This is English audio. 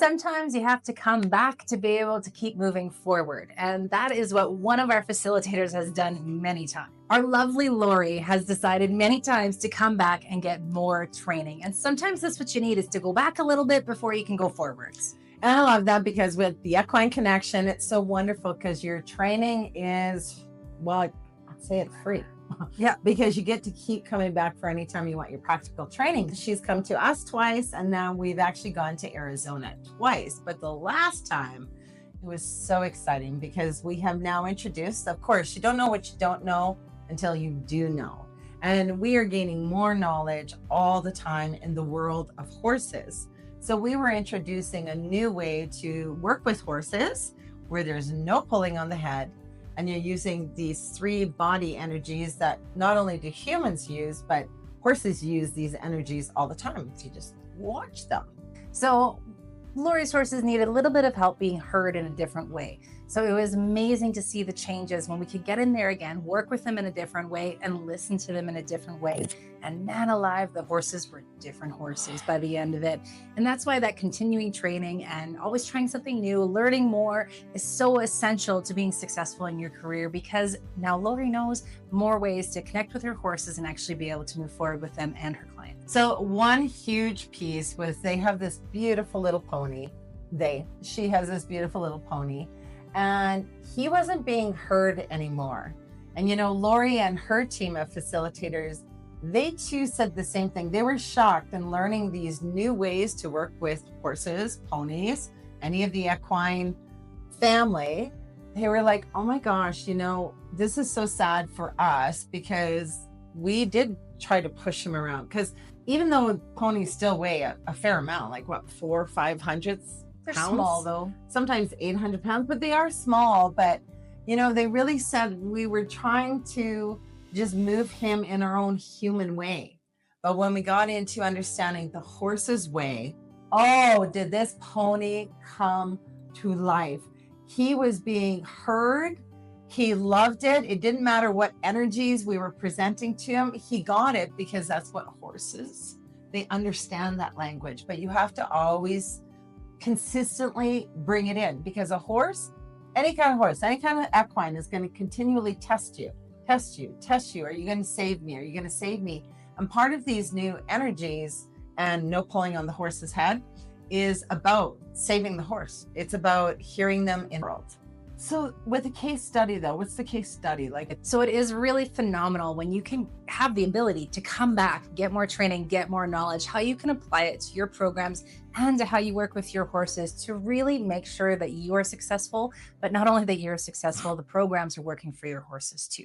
sometimes you have to come back to be able to keep moving forward. And that is what one of our facilitators has done many times. Our lovely Laurie has decided many times to come back and get more training. And sometimes that's what you need, is to go back a little bit before you can go forwards. And I love that, because with the Equine Connection, it's so wonderful because your training is, well, I'd say it's free. Yeah. Because you get to keep coming back for any time you want your practical training. She's come to us twice, and now we've actually gone to Arizona twice. But the last time, it was so exciting because we have now introduced, of course, you don't know what you don't know until you do know. And we are gaining more knowledge all the time in the world of horses. So we were introducing a new way to work with horses where there's no pulling on the head, and you're using these 3 body energies that not only do humans use, but horses use these energies all the time if you just watch them. So Laurie's horses needed a little bit of help being heard in a different way. So it was amazing to see the changes when we could get in there again, work with them in a different way, and listen to them in a different way. And man alive, the horses were different horses by the end of it. And that's why that continuing training and always trying something new, learning more, is so essential to being successful in your career, because now Laurie knows more ways to connect with her horses and actually be able to move forward with them and her clients. So one huge piece was they have this beautiful little pony. She has this beautiful little pony, and he wasn't being heard anymore. And you know, Laurie and her team of facilitators, they too said the same thing. They were shocked in learning these new ways to work with horses, ponies, any of the equine family. They were like, oh my gosh, you know, this is so sad for us, because we did try to push him around. Because even though ponies still weigh a fair amount, like what, 400 or 500 They're pounds? small though. Sometimes 800 pounds, but they are small. But, you know, they really said we were trying to just move him in our own human way. But when we got into understanding the horse's way, oh, did this pony come to life. He was being heard. He loved it. It didn't matter what energies we were presenting to him. He got it, because that's what horses, they understand that language. But you have to always consistently bring it in, because a horse, any kind of horse, any kind of equine, is going to continually test you. Are you going to save me? Are you going to save me? And part of these new energies and no pulling on the horse's head is about saving the horse. It's about hearing them in the world. So with a case study though, what's the case study like? So it is really phenomenal when you can have the ability to come back, get more training, get more knowledge, how you can apply it to your programs and to how you work with your horses to really make sure that you are successful, but not only that you're successful, the programs are working for your horses too.